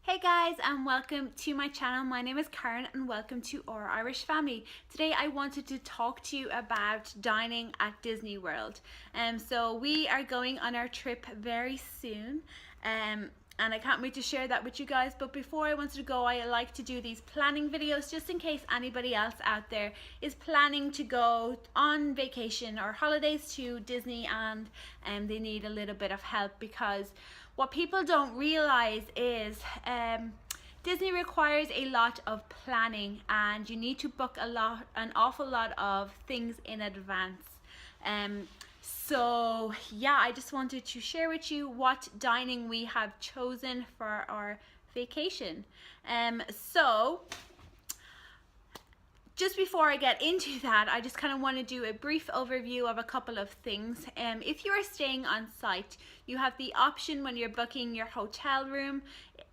Hey guys, and welcome to my channel. My name is Karen and welcome to Our Irish Family. Today I wanted to talk to you about dining at Disney World. So we are going on our trip very soon. And I can't wait to share that with you guys. But before I wanted to go, I like to do these planning videos just in case anybody else out there is planning to go on vacation or holidays to Disney and they need a little bit of help, because what people don't realize is Disney requires a lot of planning and you need to book an awful lot of things in advance. So yeah, I just wanted to share with you what dining we have chosen for our vacation. So just before I get into that, I just kind of want to do a brief overview of a couple of things. If you are staying on site, you have the option when you're booking your hotel room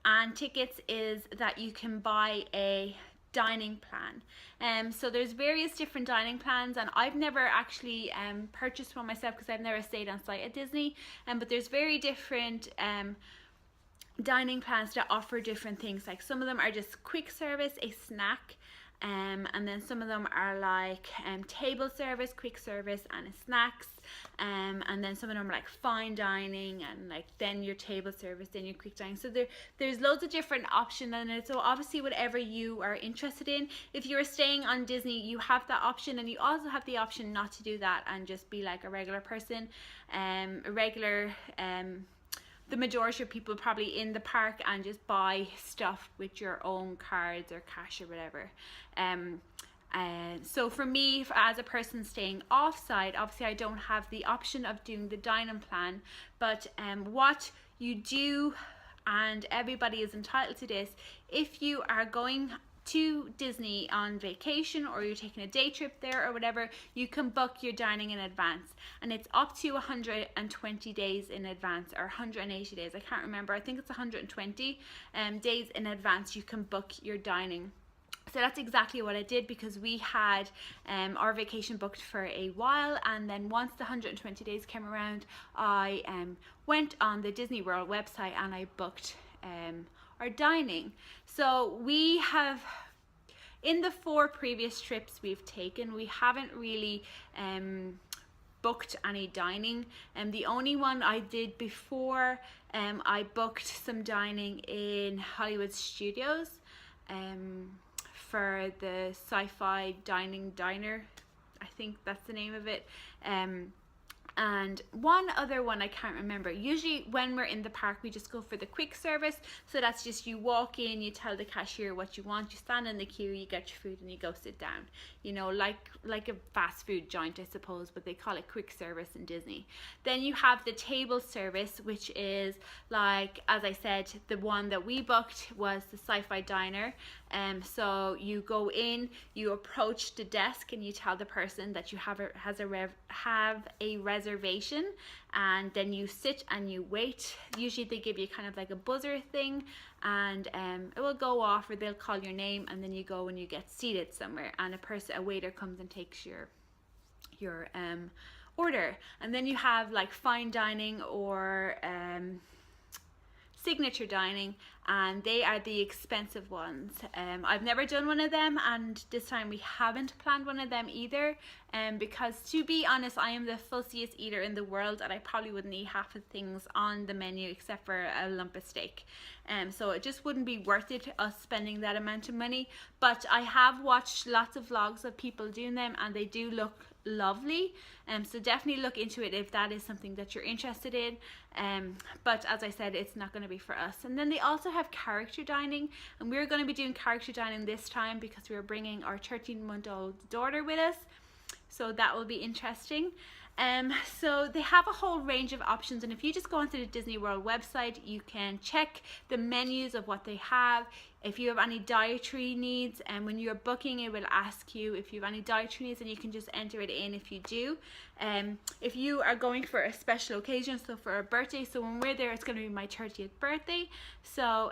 and tickets is that you can buy a dining plan. So there's various different dining plans, and I've never actually purchased one myself because I've never stayed on site at Disney, but there's very different dining plans that offer different things. Like some of them are just quick service, a snack, and then some of them are like table service, quick service and snacks, and then some of them are like fine dining and like then your table service, then your quick dining. So there's loads of different options in it. So obviously whatever you are interested in, if you're staying on Disney, you have that option, and you also have the option not to do that and just be like a regular person, the majority of people probably in the park and just buy stuff with your own cards or cash or whatever. So for me, as a person staying off-site, obviously I don't have the option of doing the dining plan, but what you do, and everybody is entitled to this, if you are going to Disney on vacation or you're taking a day trip there or whatever, you can book your dining in advance, and it's up to 120 days in advance, or 180 days, I can't remember. I think it's 120 days in advance you can book your dining. So that's exactly what I did, because we had our vacation booked for a while, and then once the 120 days came around, I went on the Disney World website and I booked our dining. So we have, in the 4 previous trips we've taken, we haven't really booked any dining, and the only one I did before, I booked some dining in Hollywood Studios for the Sci-Fi Dining Diner, I think that's the name of it, and one other one I can't remember. Usually when we're in the park we just go for the quick service, so that's just you walk in, you tell the cashier what you want, you stand in the queue, you get your food and you go sit down, you know, like a fast food joint I suppose, but they call it quick service in Disney. Then you have the table service, which is like, as I said, the one that we booked was the Sci-Fi Diner. So you go in, you approach the desk and you tell the person that you have a reservation, and then you sit and you wait. Usually they give you kind of like a buzzer thing, and it will go off, or they'll call your name, and then you go and you get seated somewhere, and a waiter comes and takes your order. And then you have like fine dining or signature dining, and they are the expensive ones. I've never done one of them, and this time we haven't planned one of them either, because to be honest, I am the fussiest eater in the world, and I probably wouldn't eat half of the things on the menu except for a lump of steak. So it just wouldn't be worth it us spending that amount of money. But I have watched lots of vlogs of people doing them, and they do look lovely, so definitely look into it if that is something that you're interested in, but as I said, it's not going to be for us. And then they also have character dining, and we're going to be doing character dining this time because we're bringing our 13-month-old daughter with us, so that will be interesting. So they have a whole range of options, and if you just go onto the Disney World website, you can check the menus of what they have. If you have any dietary needs, and when you're booking, it will ask you if you have any dietary needs, and you can just enter it in if you do. If you are going for a special occasion, so for a birthday, so when we're there, it's going to be my 30th birthday, so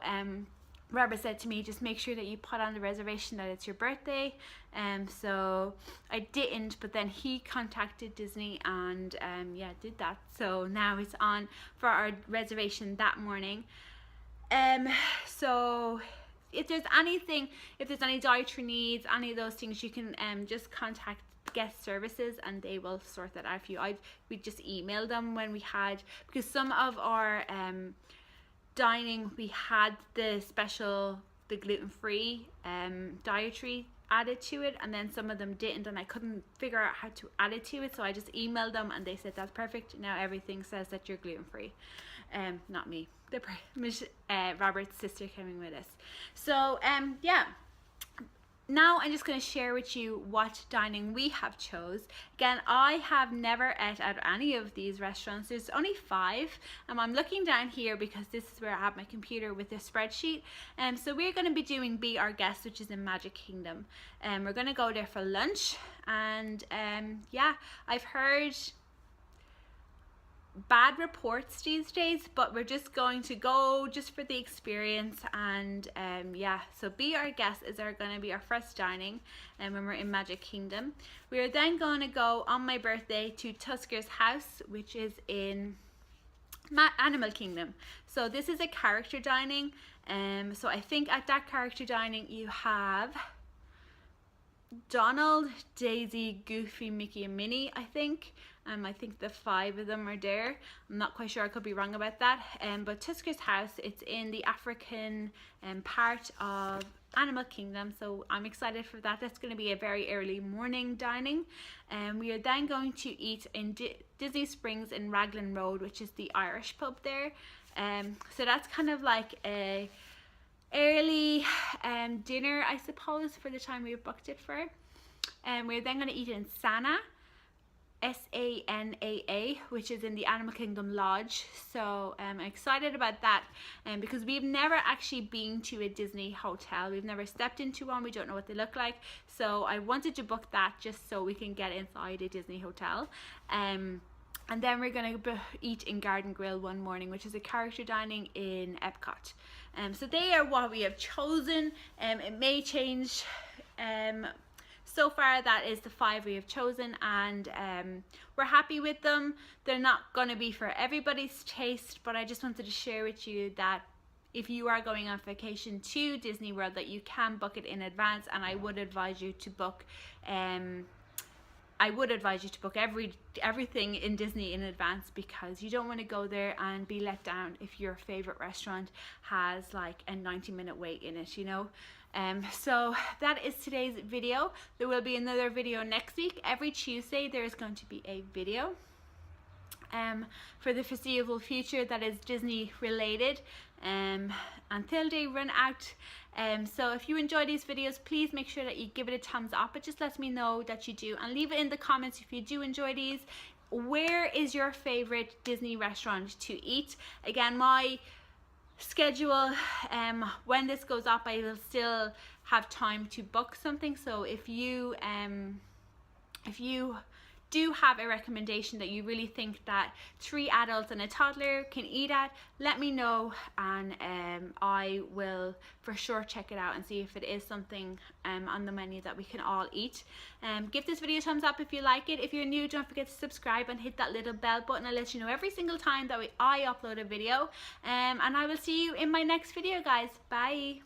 Robert said to me, just make sure that you put on the reservation that it's your birthday. So I didn't, but then he contacted Disney and yeah, did that. So now it's on for our reservation that morning. So if there's any dietary needs, any of those things, you can just contact guest services and they will sort that out for you. We just email them when we had, because some of our dining, we had the gluten-free dietary added to it, and then some of them didn't, and I couldn't figure out how to add it to it, so I just emailed them and they said that's perfect. Now everything says that you're gluten-free. Not me, Robert's sister coming with us. So yeah, now I'm just going to share with you what dining we have chose. Again, I have never ate at any of these restaurants. There's only 5. I'm looking down here because this is where I have my computer with the spreadsheet. So we're going to be doing Be Our Guest, which is in Magic Kingdom. We're going to go there for lunch. And yeah, I've heard bad reports these days, but we're just going to go just for the experience. And yeah, so Be Our Guest is going to be our first dining when we're in Magic Kingdom. We are then going to go on my birthday to Tusker's house, which is in Animal Kingdom. So this is a character dining. So I think at that character dining you have Donald, Daisy, Goofy, Mickey and Minnie, I think. I think the 5 of them are there. I'm not quite sure, I could be wrong about that. But Tusker's house, it's in the African part of Animal Kingdom, so I'm excited for that. That's going to be a very early morning dining. We are then going to eat in Disney Springs in Raglan Road, which is the Irish pub there. So that's kind of like a early dinner, I suppose, for the time we've booked it for. We're then going to eat in Sanaa, Sanaa, which is in the Animal Kingdom Lodge. So I'm excited about that, because we've never actually been to a Disney hotel. We've never stepped into one. We don't know what they look like. So I wanted to book that just so we can get inside a Disney hotel. And then we're going to eat in Garden Grill one morning, which is a character dining in Epcot. So they are what we have chosen. It may change. So far that is the 5 we have chosen, and we're happy with them. They're not going to be for everybody's taste, but I just wanted to share with you that if you are going on vacation to Disney World, that you can book it in advance, and I would advise you to book everything in Disney in advance, because you don't want to go there and be let down if your favorite restaurant has like a 90-minute wait in it, you know. So that is today's video. There will be another video next week. Every Tuesday there is going to be a video for the foreseeable future that is Disney related, until they run out. So if you enjoy these videos, please make sure that you give it a thumbs up. It just lets me know that you do, and leave it in the comments if you do enjoy these. Where is your favorite Disney restaurant to eat? Again, my schedule, when this goes up, I will still have time to book something. So if you do have a recommendation that you really think that 3 adults and a toddler can eat at, let me know, and I will for sure check it out and see if it is something on the menu that we can all eat. Give this video a thumbs up if you like it. If you're new, don't forget to subscribe and hit that little bell button. I'll let you know every single time that I upload a video, and I will see you in my next video, guys. Bye.